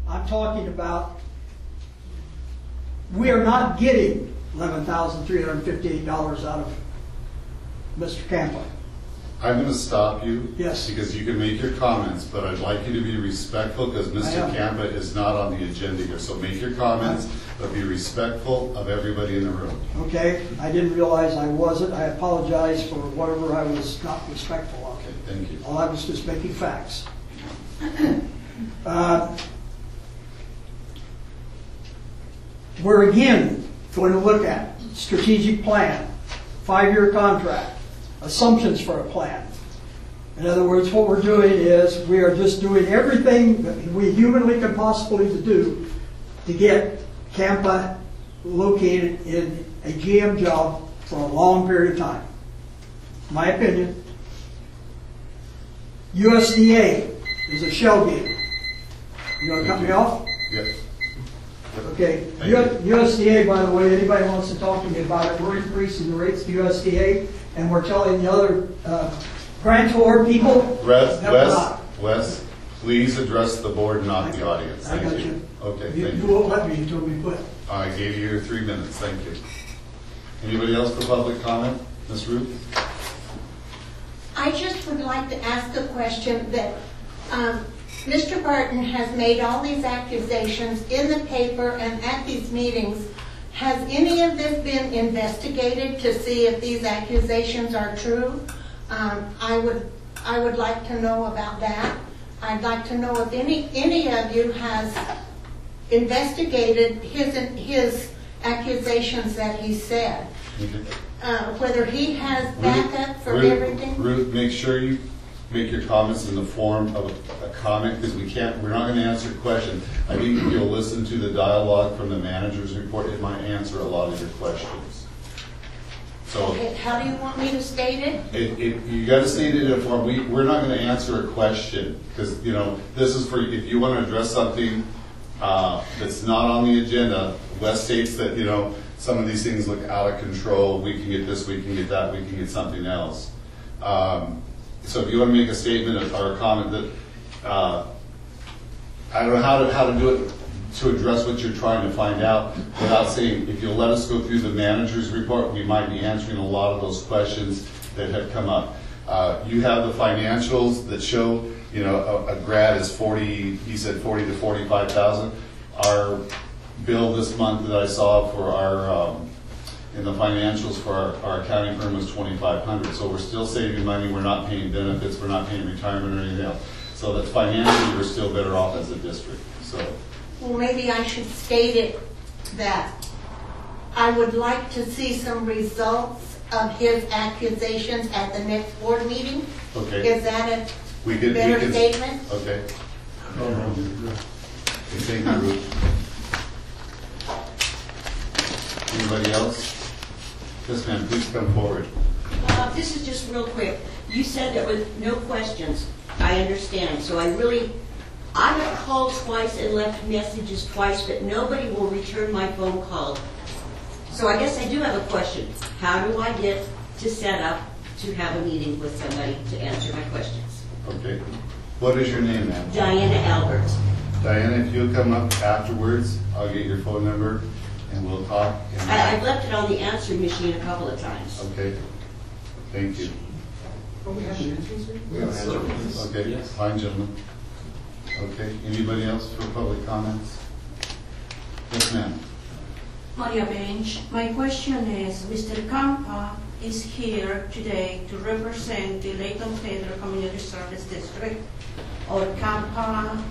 I'm talking about, we are not getting $11,358 out of Mr. Campa. I'm going to stop you. Yes. Because you can make your comments, but I'd like you to be respectful because Mr. Campa is not on the agenda here. So make your comments, but be respectful of everybody in the room. Okay, I didn't realize I wasn't. I apologize for whatever I was not respectful of. Okay, thank you. All I was just making facts. We're again going to look at strategic plan, 5-year contract, assumptions for a plan. In other words, what we're doing is we are just doing everything that we humanly can possibly do to get Campa located in a GM job for a long period of time. My opinion. USDA is a shell game. You want to cut me off? Yes. Okay. USDA, by the way, anybody wants to talk to me about it, we're increasing the rates to USDA, and we're telling the other grantor people Wes, please address the board, not the audience. I got you. Okay, thank You you. won't let me until we quit. I gave you your 3 minutes. Thank you. Anybody else for public comment? Ms. Ruth? I just would like to ask a question that Mr. Barton has made all these accusations in the paper and at these meetings. Has any of this been investigated to see if these accusations are true? I would like to know about that. I'd like to know if any of you has investigated his accusations that he said. Whether he has backup for everything. Ruth, make sure you make your comments in the form of a comment, because we're not going to answer questions. I think if you'll listen to the dialogue from the manager's report, it might answer a lot of your questions. So, okay, how do you want me to state it? You got to state it in a form. We're not going to answer a question, because this is for if you want to address something that's not on the agenda. Wes states that some of these things look out of control. We can get this, we can get that, we can get something else. So if you want to make a statement or a comment that I don't know how to do it to address what you're trying to find out without saying, if you'll let us go through the manager's report, we might be answering a lot of those questions that have come up. You have the financials that show a grad is 40. He said 40 to 45,000. Our bill this month that I saw for our in the financials for our accounting firm was $2,500. So we're still saving money. We're not paying benefits. We're not paying retirement or anything else. So that financially we're still better off as a district. So. Well, maybe I should state it that I would like to see some results of his accusations at the next board meeting. Okay. Is that a better statement? Okay. Thank you, Ruth. Anybody else? Yes, ma'am, please come forward. This is just real quick. You said there was no questions. I understand. So I have called twice and left messages twice, but nobody will return my phone call. So I guess I do have a question. How do I get to set up to have a meeting with somebody to answer my questions? Okay. What is your name, ma'am? Diana Albert. Diana, if you'll come up afterwards, I'll get your phone number and we'll talk. I've left it on the answering machine a couple of times. Okay. Thank you. Oh, we have an answer, sir? We have an answer. Okay, yes. Fine, gentlemen. Okay, anybody else for public comments? Yes, ma'am. Maria Bench. My question is, Mr. Campa is here today to represent the Layton Pedro Community Service District or Campa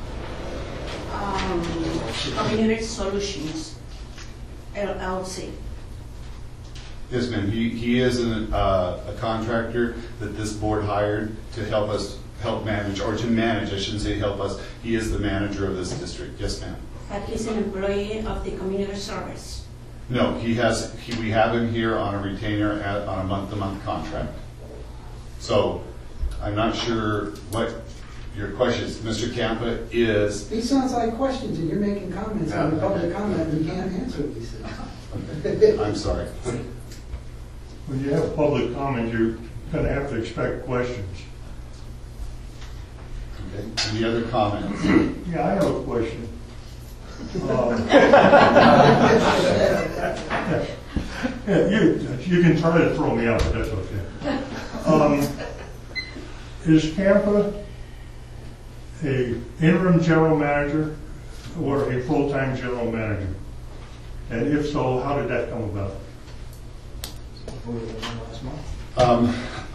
Community Solutions, LLC. Yes, ma'am. He is a contractor that this board hired to help manage, or to manage, I shouldn't say help us. He is the manager of this district. Yes, ma'am. But he's an employee of the community service. No, we have him here on a retainer on a month-to-month contract. So I'm not sure what your question is. Mr. Campa is... These sounds like questions and you're making comments on the public comment and you can't answer these things. Okay. I'm sorry. When you have public comment, you're going to have to expect questions. Okay. Any other comments? Yeah, I have a question. Yeah, you can try to throw me out, but that's okay. Is Campa a interim general manager or a full-time general manager? And if so, how did that come about?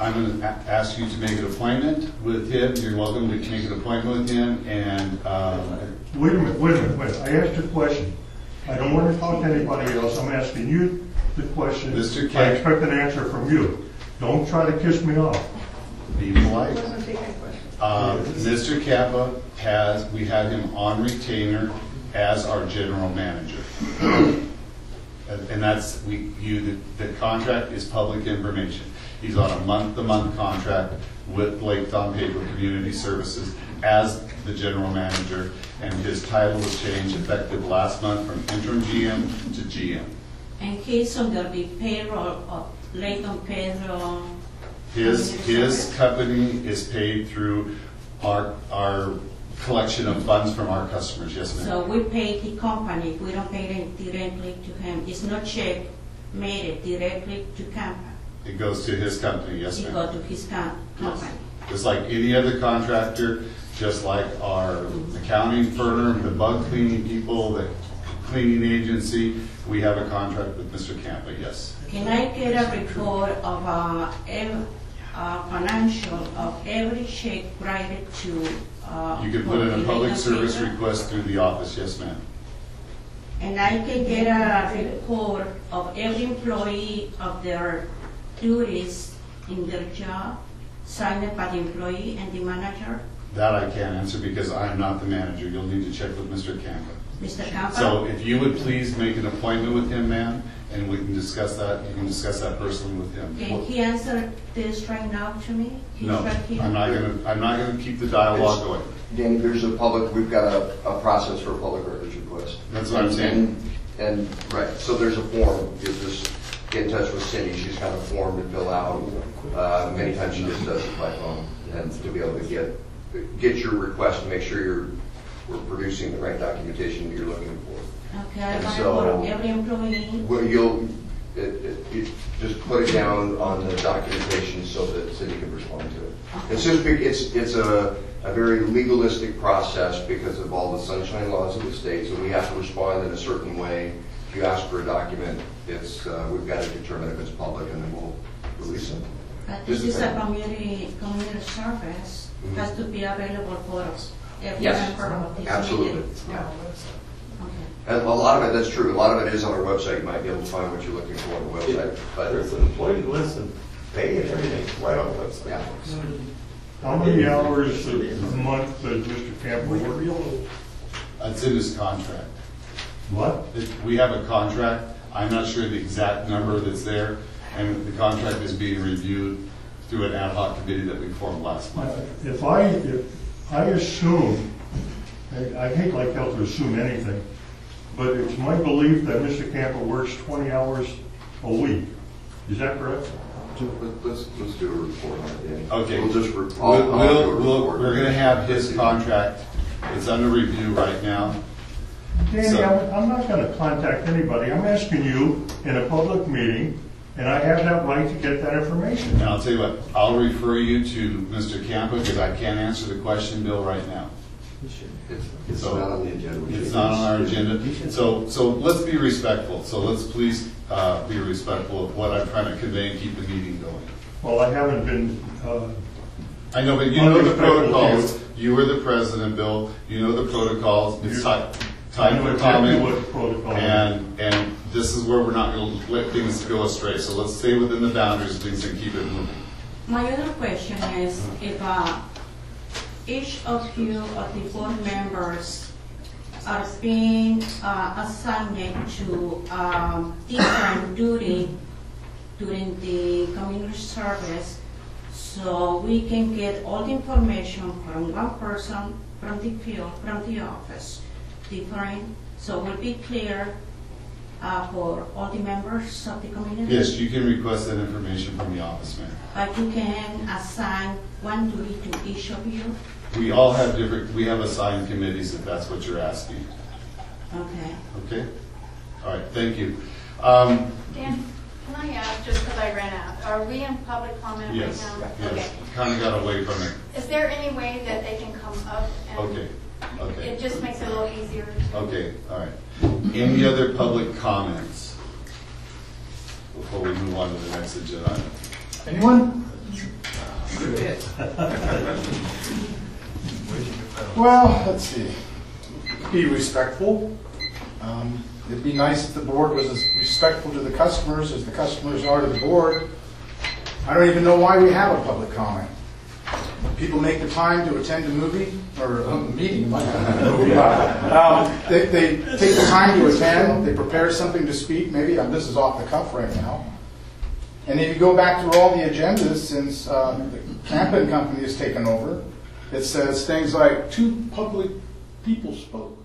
I'm going to ask you to make an appointment with him. You're welcome to make an appointment with him. And Wait a minute. I asked a question. I don't want to talk to anybody else. I'm asking you the question. Mr. I Camp. expect an answer from you. Don't try to kiss me off. Be polite. Mr. Kappa we had him on retainer as our general manager. And that's, the contract is public information. He's on a month-to-month contract with Lake Don Pedro Community Services as the general manager, and his title was changed effective last month from interim GM to GM. And he's under the payroll of Lake Don Pedro. His company is paid through our collection of funds from our customers, yes ma'am. So we pay the company, we don't pay it directly to him. It's not check made directly to Campa. It goes to his company, yes It ma'am. goes to his company. Just like any other contractor, just like our accounting firm, the bug cleaning people, the cleaning agency, we have a contract with Mr. Campa, yes. Can I get a report of financial of every check written to? You can put in a public service request through the office, yes ma'am. And I can get a report of every employee of their duties in their job, signed by the employee and the manager. That I can't answer because I am not the manager. You'll need to check with Mr. Campa. Mr. Campa? So if you would please make an appointment with him, ma'am, and we can discuss that. You can discuss that personally with him. Can he answer this right now to me? He's No, right here. I'm not gonna keep the dialogue going. Danny, we've got a process for a public records request. That's what I'm saying. And right, so there's a form. You just get in touch with Cindy. She's got a form to fill out. Many times she just does it by phone, and to be able to get your request and make sure we're producing the right documentation that you're looking for. Okay, I And want so- to every employee. Well, you just put it down on the documentation so that Cindy can respond to it. It's a very legalistic process because of all the sunshine laws of the state, so we have to respond in a certain way. If you ask for a document, we've got to determine if it's public, and then we'll release it. But this is a community service. It has to be available for every Yes, member of this absolutely. meeting. Yeah. Okay. And a lot of it, that's true. A lot of it is on our website. You might be able to find what you're looking for on the website. But There's an employee list and pay and everything right on the website. yeah. How many hours a month does Mr. Campa work? It's in his contract. What? We have a contract. I'm not sure the exact number that's there, and the contract is being reviewed through an ad hoc committee that we formed last month. If I assume, I hate like hell to assume anything, but it's my belief that Mr. Campa works 20 hours a week. Is that correct? Let's do a report on it, Danny. Okay. We'll just I'll do a report. We're going to have his contract. It's under review right now. Danny, I'm not going to contact anybody. I'm asking you in a public meeting, and I have that right to get that information. And I'll tell you what, I'll refer you to Mr. Campa because I can't answer the question, Bill, right now. It's not on the agenda. It's not on our agenda. So let's be respectful. So let's please be respectful of what I'm trying to convey and keep the meeting going. Well, I haven't been, I know, but you know the protocols. You were the president, Bill. You know the protocols. It's time for comment. what the protocol is. And this is where we're not going to let things go astray. So let's stay within the boundaries of things and keep it moving. My other question is if each of you, of the board members, are being assigned to different duty during the community service, so we can get all the information from one person, from the field, from the office, different, so we'll be clear for all the members of the community? Yes, you can request that information from the office, ma'am. But you can assign one duty to each of you? We all have we have assigned committees if that's what you're asking. Okay. Okay? All right, thank you. Dan, can I ask, just because I ran out, are we in public comment Yes, right now? yes, Okay. kind of got away from it. Is there any way that they can come up and? Okay, okay. It just makes it a little easier. Okay, all right. Any other public comments before we move on to the next agenda item? Anyone? Well, let's see. Be respectful. It'd be nice if the board was as respectful to the customers as the customers are to the board. I don't even know why we have a public comment. People make the time to attend a movie, or a meeting, they take the time to attend, they prepare something to speak, maybe this is off the cuff right now. And if you go back through all the agendas since the Camp and Company has taken over, it says things like 2 public people spoke.